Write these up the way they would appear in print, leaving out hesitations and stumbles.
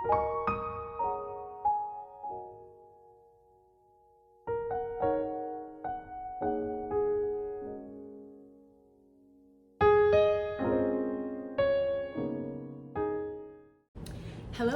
Hello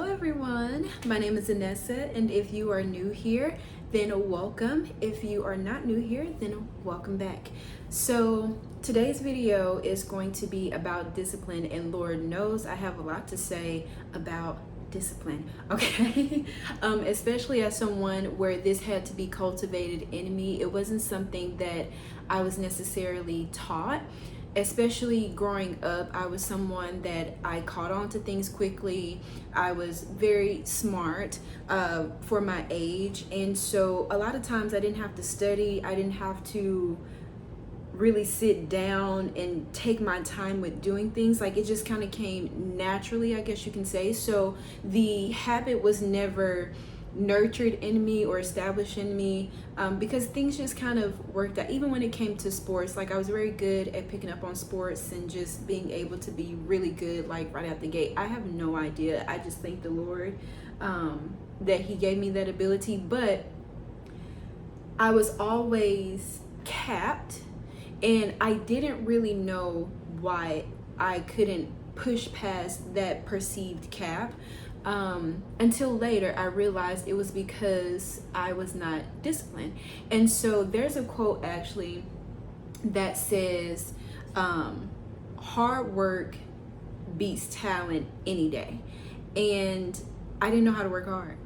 everyone, my name is Anessa, and if you are new here, then welcome. If you are not new here, then welcome back. So today's video is going to be about discipline, and Lord knows I have a lot to say about discipline, okay? Especially as someone where this had to be cultivated in me. It wasn't something that I was necessarily taught. Especially growing up, I was someone that I caught on to things quickly. I was very smart for my age, and so a lot of times I didn't have to study. I didn't have to really sit down and take my time with doing things. Like, it just kind of came naturally, I guess you can say. So the habit was never nurtured in me or established in me because things just kind of worked out. Even when it came to sports, like I was very good at picking up on sports and just being able to be really good like right out the gate. I have no idea. I just thank the Lord that he gave me that ability, but I was always capped, and I didn't really know why I couldn't push past that perceived cap. Until later I realized it was because I was not disciplined. And so there's a quote actually that says, hard work beats talent any day. And I didn't know how to work hard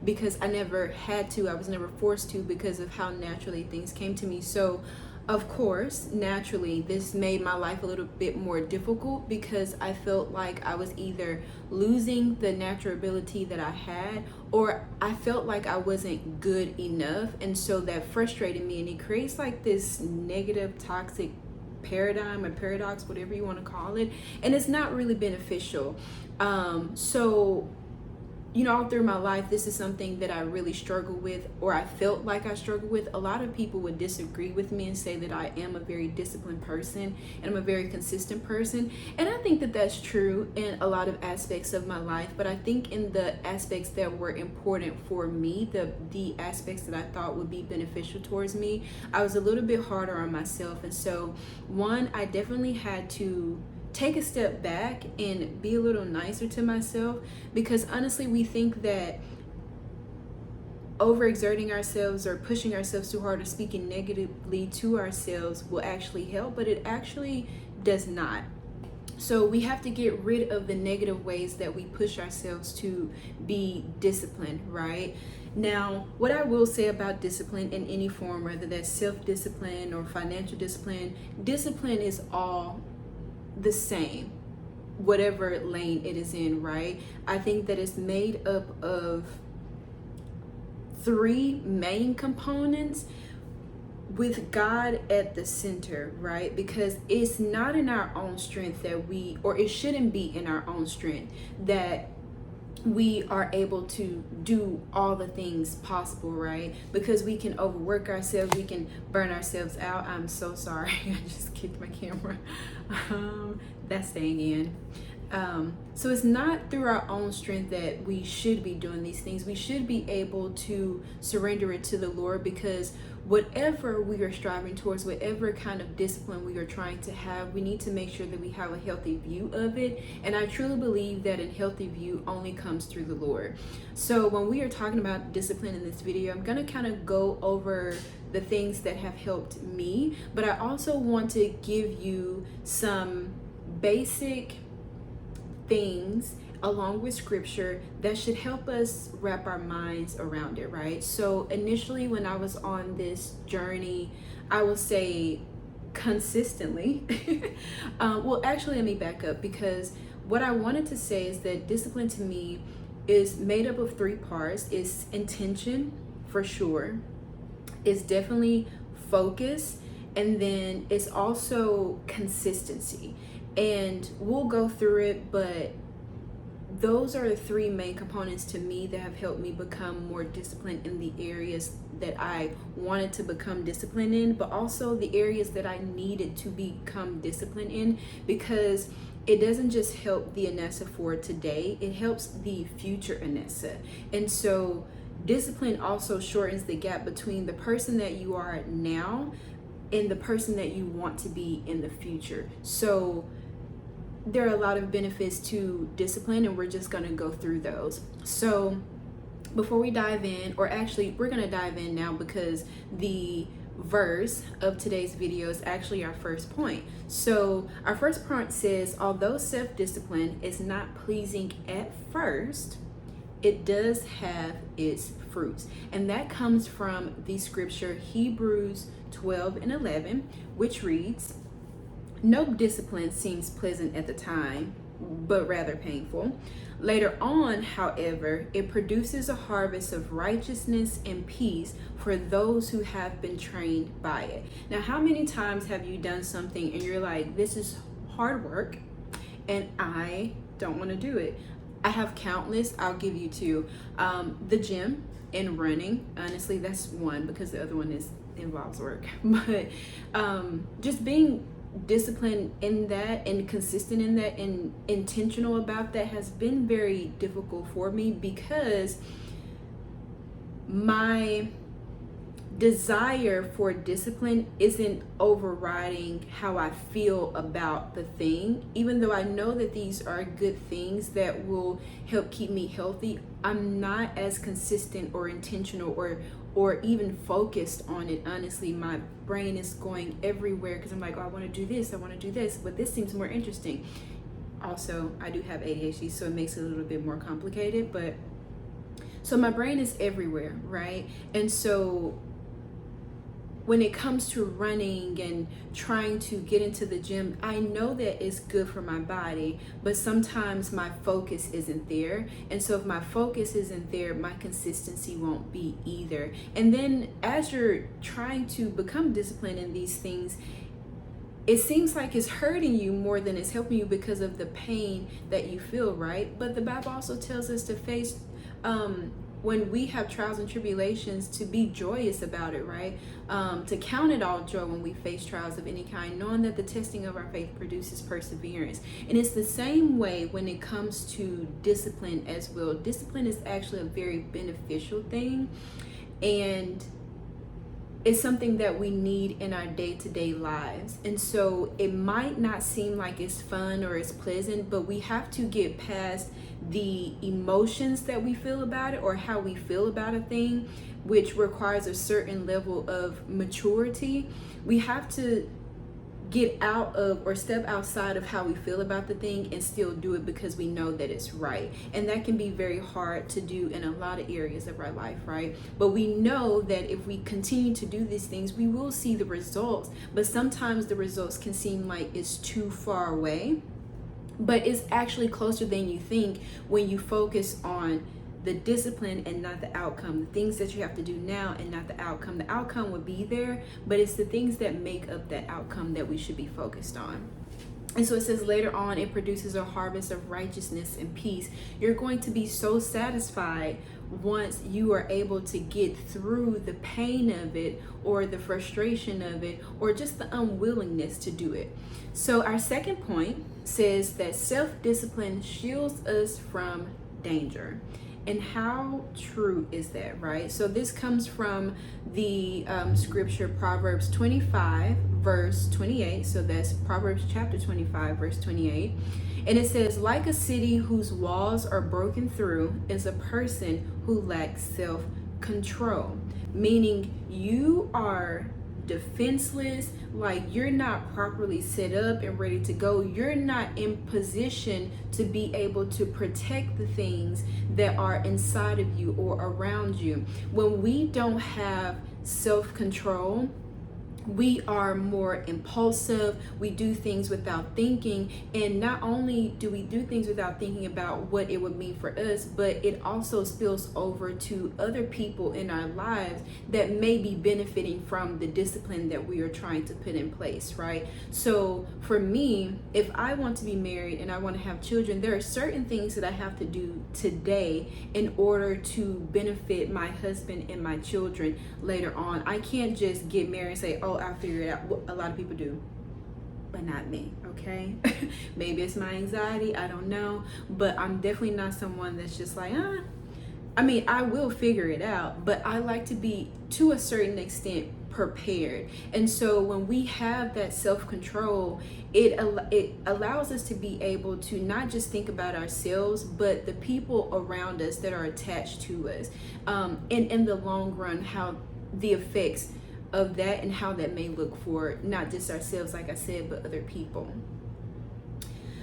because I never had to. I was never forced to because of how naturally things came to me. So of course, naturally, this made my life a little bit more difficult because I felt like I was either losing the natural ability that I had, or I felt like I wasn't good enough. And so that frustrated me, and it creates like this negative, toxic paradigm or paradox, whatever you want to call it. And it's not really beneficial. So you know, all through my life, this is something that I really struggle with, or I felt like I struggled with. A lot of people would disagree with me and say that I am a very disciplined person and I'm a very consistent person. And I think that that's true in a lot of aspects of my life. But I think in the aspects that were important for me, the aspects that I thought would be beneficial towards me, I was a little bit harder on myself. And so, one, I definitely had to take a step back and be a little nicer to myself, because honestly, we think that overexerting ourselves or pushing ourselves too hard or speaking negatively to ourselves will actually help, but it actually does not. So we have to get rid of the negative ways that we push ourselves to be disciplined, right? Now, what I will say about discipline in any form, whether that's self-discipline or financial discipline, discipline is all the same, whatever lane it is in, right? I think that it's made up of three main components with God at the center, right? Because it's not in our own strength that we, or it shouldn't be in our own strength that we are able to do all the things possible, right? Because we can overwork ourselves, we can burn ourselves out. I'm so sorry, I just kicked my camera. That's staying in. So it's not through our own strength that we should be doing these things. We should be able to surrender it to the Lord, because whatever we are striving towards, whatever kind of discipline we are trying to have, we need to make sure that we have a healthy view of it. And I truly believe that a healthy view only comes through the Lord. So when we are talking about discipline in this video, I'm going to kind of go over the things that have helped me, but I also want to give you some basic things along with scripture that should help us wrap our minds around it, right? So initially, when I was on this journey, I will say consistently, well, actually, let me back up, because what I wanted to say is that discipline to me is made up of three parts. It's intention, for sure. It's definitely focus, and then it's also consistency. And we'll go through it, but those are the three main components to me that have helped me become more disciplined in the areas that I wanted to become disciplined in, but also the areas that I needed to become disciplined in. Because it doesn't just help the Anessa for today, it helps the future Anessa. And so discipline also shortens the gap between the person that you are now and the person that you want to be in the future. So there are a lot of benefits to discipline, and we're just going to go through those. So before we dive in, or actually we're going to dive in now, because the verse of today's video is actually our first point. So our first point says, although self-discipline is not pleasing at first, it does have its fruits. And that comes from the scripture Hebrews 12:11, which reads, no discipline seems pleasant at the time, but rather painful. Later on, however, it produces a harvest of righteousness and peace for those who have been trained by it. Now, how many times have you done something and you're like, this is hard work and I don't want to do it? I have countless. I'll give you two. The gym and running. Honestly, that's one, because the other one involves work. But just being disciplined in that and consistent in that and intentional about that has been very difficult for me, because my desire for discipline isn't overriding how I feel about the thing. Even though I know that these are good things that will help keep me healthy, I'm not as consistent or intentional or even focused on it. Honestly, my brain is going everywhere because I'm like, oh, I want to do this, but this seems more interesting. Also, I do have ADHD, so it makes it a little bit more complicated, but so my brain is everywhere, right? And so when it comes to running and trying to get into the gym, I know that it's good for my body, but sometimes my focus isn't there. And so if my focus isn't there, my consistency won't be either. And then as you're trying to become disciplined in these things, it seems like it's hurting you more than it's helping you because of the pain that you feel, right? But the Bible also tells us to face when we have trials and tribulations, to be joyous about it, right? To count it all joy when we face trials of any kind, knowing that the testing of our faith produces perseverance. And it's the same way when it comes to discipline as well. Discipline is actually a very beneficial thing, and it's something that we need in our day-to-day lives. And so it might not seem like it's fun or it's pleasant, but we have to get past the emotions that we feel about it, or how we feel about a thing, which requires a certain level of maturity. We have to get out of or step outside of how we feel about the thing and still do it because we know that it's right. And that can be very hard to do in a lot of areas of our life, right? But we know that if we continue to do these things, we will see the results. But sometimes the results can seem like it's too far away, but it's actually closer than you think when you focus on the discipline and not the outcome, the things that you have to do now and not the outcome. The outcome would be there, but it's the things that make up that outcome that we should be focused on. And so it says later on, it produces a harvest of righteousness and peace. You're going to be so satisfied once you are able to get through the pain of it, or the frustration of it, or just the unwillingness to do it. So our second point says that self-discipline shields us from danger. And how true is that, right? So this comes from the scripture Proverbs 25 verse 28. So that's Proverbs chapter 25 verse 28. And it says, like a city whose walls are broken through is a person who lacks self-control. Meaning you are defenseless, like you're not properly set up and ready to go. You're not in position to be able to protect the things that are inside of you or around you. When we don't have self-control, we are more impulsive. We do things without thinking. And not only do we do things without thinking about what it would mean for us, but it also spills over to other people in our lives that may be benefiting from the discipline that we are trying to put in place, right? So for me, if I want to be married and I want to have children, there are certain things that I have to do today in order to benefit my husband and my children later on. I can't just get married and say, oh, I'll figure it out. What a lot of people do. but not me, okay? Maybe it's my anxiety, I don't know, but I'm definitely not someone that's just like, I mean, I will figure it out, but I like to be, to a certain extent, prepared. And so when we have that self-control, it allows us to be able to not just think about ourselves, but the people around us that are attached to us. And in the long run, how the effects of that and how that may look for not just ourselves, like I said, but other people.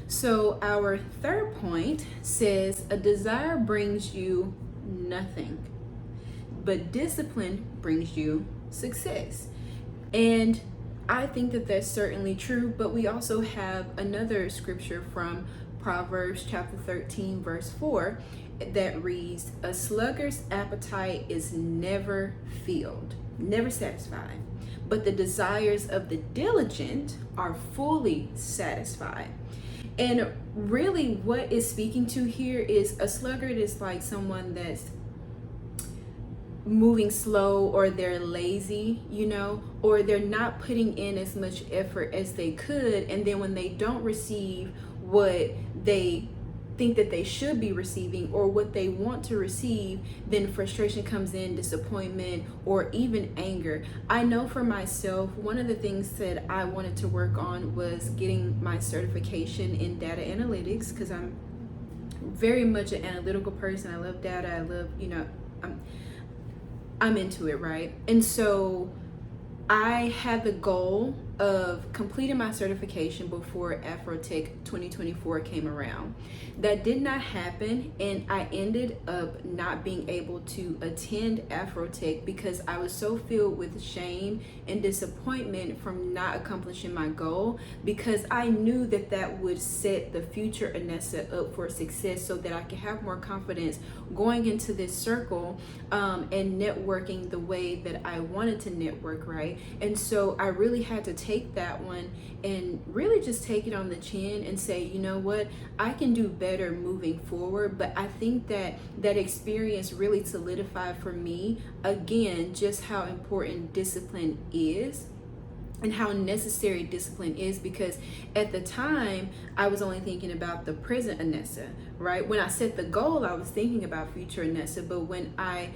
So our third point says, a desire brings you nothing, but discipline brings you success. And I think that that's certainly true, but we also have another scripture from Proverbs chapter 13 verse 4 that reads, a sluggard's appetite is never filled, never satisfied, but the desires of the diligent are fully satisfied. And really what is speaking to here is a sluggard is like someone that's moving slow, or they're lazy, or they're not putting in as much effort as they could. And then when they don't receive what they think that they should be receiving or what they want to receive, then frustration comes in, disappointment, or even anger. I know for myself, one of the things that I wanted to work on was getting my certification in data analytics, because I'm very much an analytical person. I love data. I love, I'm into it, right? And so I had the goal of completing my certification before Afrotech 2024 came around. That did not happen, and I ended up not being able to attend Afrotech because I was so filled with shame and disappointment from not accomplishing my goal, because I knew that that would set the future Anessa up for success, so that I could have more confidence going into this circle and networking the way that I wanted to network, right? And so I really had to take that one and really just take it on the chin and say, you know what, I can do better moving forward. But I think that that experience really solidified for me, again, just how important discipline is and how necessary discipline is, because at the time I was only thinking about the present Anessa, right? When I set the goal, I was thinking about future Anessa, but when I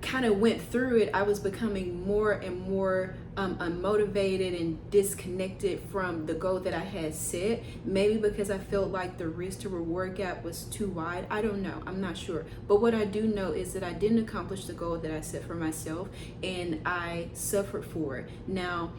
kind of went through it, I was becoming more and more unmotivated and disconnected from the goal that I had set. Maybe because I felt like the risk to reward gap was too wide. I don't know. I'm not sure. But what I do know is that I didn't accomplish the goal that I set for myself, and I suffered for it. Now,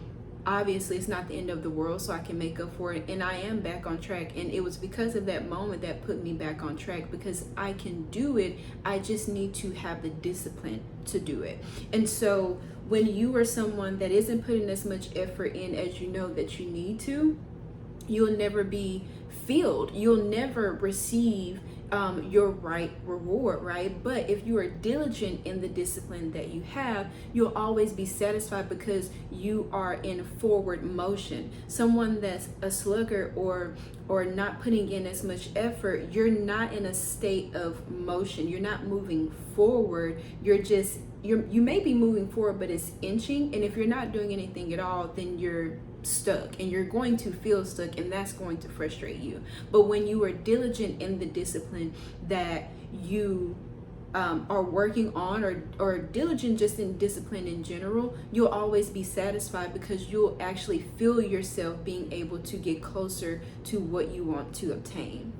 obviously it's not the end of the world, so I can make up for it, and I am back on track. And it was because of that moment that put me back on track, because I can do it. I just need to have the discipline to do it. And so when you are someone that isn't putting as much effort in as you know that you need to, you'll never be filled. You'll never receive your right reward, right? But if you are diligent in the discipline that you have, you'll always be satisfied because you are in forward motion. Someone that's a sluggard or not putting in as much effort, you're not in a state of motion. You're not moving forward. You may be moving forward, but it's inching. And if you're not doing anything at all, then you're stuck, and you're going to feel stuck, and that's going to frustrate you. But when you are diligent in the discipline that you are working on, or diligent just in discipline in general, you'll always be satisfied, because you'll actually feel yourself being able to get closer to what you want to obtain.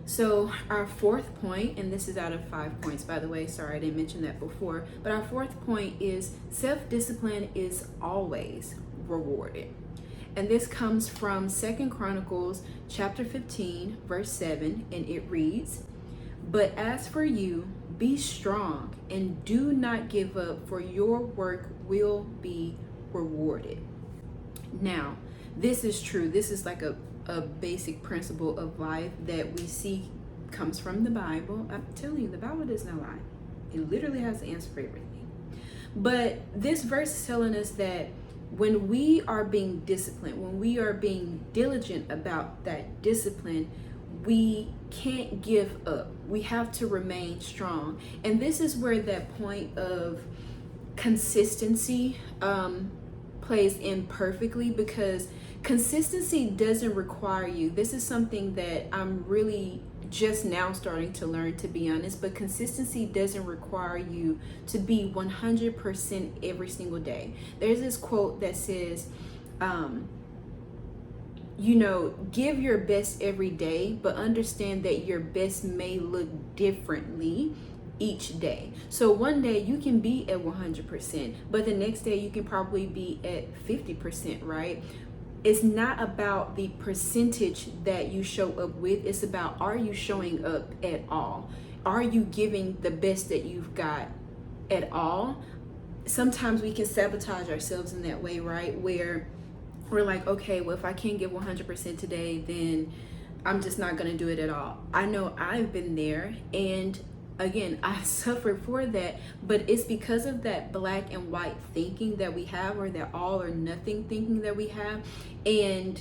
So our fourth point, and this is out of 5 points, by the way, sorry I didn't mention that before, but our fourth point is self-discipline is always rewarded. And this comes from 2 Chronicles chapter 15 verse 7, and it reads, "But as for you, be strong and do not give up, for your work will be rewarded." Now, this is true. This is like a basic principle of life that we see comes from the Bible. I'm telling you, the Bible does not lie. It literally has the answer for everything. But this verse is telling us that when we are being disciplined, when we are being diligent about that discipline, we can't give up. We have to remain strong. And this is where that point of consistency plays in perfectly, because consistency doesn't require you. This is something that I'm really just now starting to learn, to be honest, but consistency doesn't require you to be 100% every single day. There's this quote that says, give your best every day, but understand that your best may look differently each day. So one day you can be at 100%, but the next day you can probably be at 50%, right? It's not about the percentage that you show up with. It's about, are you showing up at all? Are you giving the best that you've got at all? Sometimes we can sabotage ourselves in that way, right? Where we're like, okay, well, if I can't give 100% today, then I'm just not going to do it at all. I know I've been there, and again, I suffered for that, but it's because of that black and white thinking that we have, or that all or nothing thinking that we have. And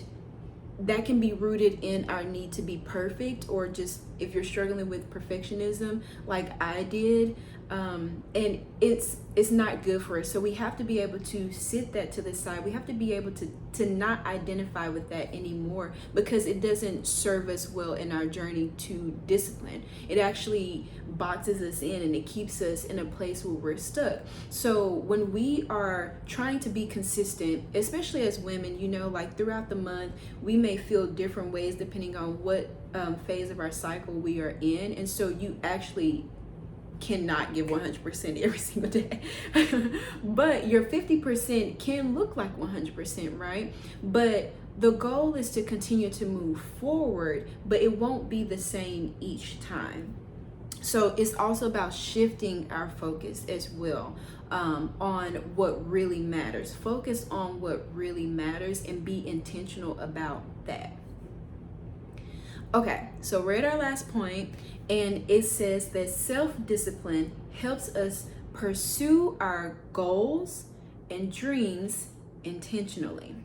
that can be rooted in our need to be perfect, or just if you're struggling with perfectionism like I did, and it's not good for us. So we have to be able to sit that to the side. We have to be able to not identify with that anymore, because it doesn't serve us well in our journey to discipline. It actually boxes us in, and it keeps us in a place where we're stuck. So when we are trying to be consistent, especially as women, like throughout the month, we may feel different ways depending on what phase of our cycle we are in. And so you actually cannot give 100% every single day. But your 50% can look like 100%, right? But the goal is to continue to move forward, but it won't be the same each time. So it's also about shifting our focus as well, on what really matters. Focus on what really matters and be intentional about that. Okay, so we're at our last point, and it says that self-discipline helps us pursue our goals and dreams intentionally.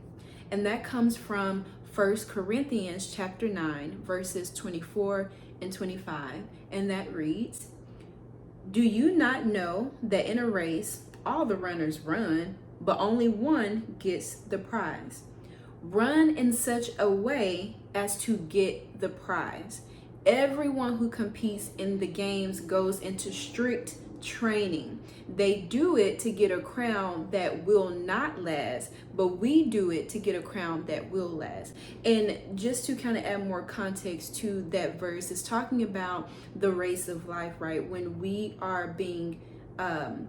And that comes from 1 Corinthians chapter 9, verses 24 and 25. And that reads, "Do you not know that in a race, all the runners run, but only one gets the prize? Run in such a way as to get the prize. Everyone who competes in the games goes into strict training. They do it to get a crown that will not last, but we do it to get a crown that will last." And just to kind of add more context to that verse, it's talking about the race of life, right? When we are being, and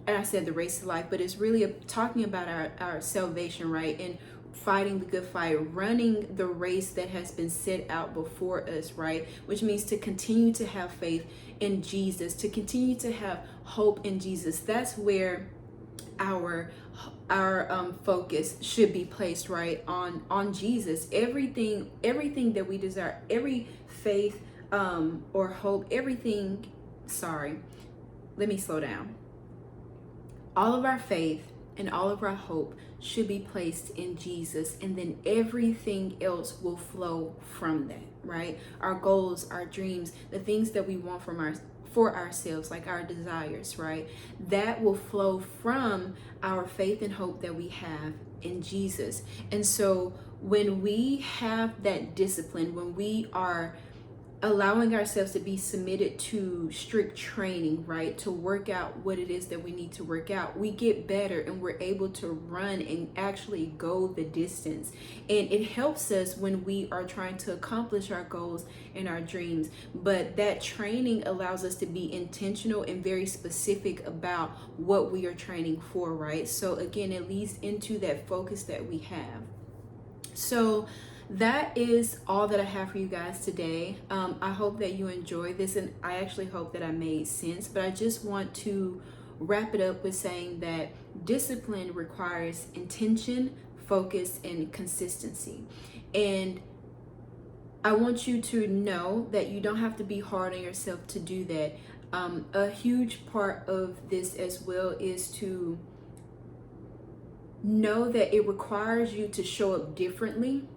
I said the race of life, but it's really talking about our salvation, right? And fighting the good fight, running the race that has been set out before us, right? Which means to continue to have faith in Jesus, to continue to have hope in Jesus. That's where our focus should be placed, right? On Jesus. Everything that we desire, every faith or hope, everything. Sorry, let me slow down. All of our faith and all of our hope should be placed in Jesus, and then everything else will flow from that, right? Our goals, our dreams, the things that we want for ourselves, like our desires, right? That will flow from our faith and hope that we have in Jesus. And so when we have that discipline, when we are allowing ourselves to be submitted to strict training, right, to work out what it is that we need to work out, we get better, and we're able to run and actually go the distance. And it helps us when we are trying to accomplish our goals and our dreams. But that training allows us to be intentional and very specific about what we are training for, right? So again, it leads into that focus that we have. So that is all that I have for you guys today. I hope that you enjoyed this, and I actually hope that I made sense, but I just want to wrap it up with saying that discipline requires intention, focus, and consistency. And I want you to know that you don't have to be hard on yourself to do that. A huge part of this as well is to know that it requires you to show up differently.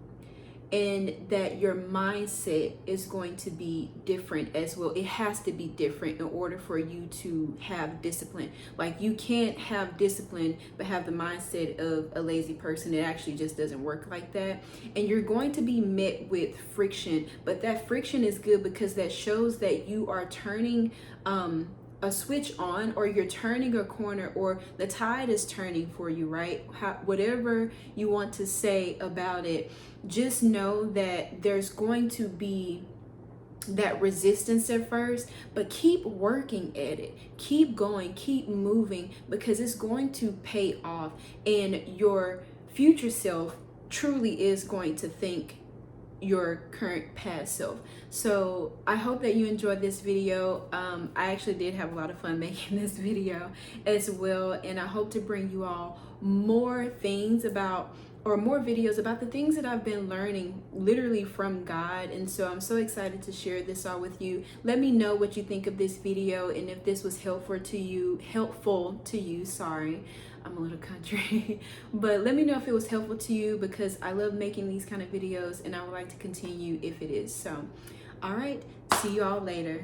and that your mindset is going to be different as well. It has to be different in order for you to have discipline. Like, you can't have discipline but have the mindset of a lazy person. It actually just doesn't work like that. And you're going to be met with friction, but that friction is good because that shows that you are turning a switch on, or you're turning a corner, or the tide is turning for you, right? Whatever you want to say about it, just know that there's going to be that resistance at first, but keep working at it, keep going, keep moving, because it's going to pay off, and your future self truly is going to thank your current past self. So I hope that you enjoyed this video. I actually did have a lot of fun making this video as well, and I hope to bring you all more things about, or more videos about the things that I've been learning literally from God. And so I'm so excited to share this all with you. Let me know what you think of this video, and if this was helpful to you, sorry, I'm a little country, but let me know if it was helpful to you, because I love making these kind of videos and I would like to continue if it is. So, all right, see you all later.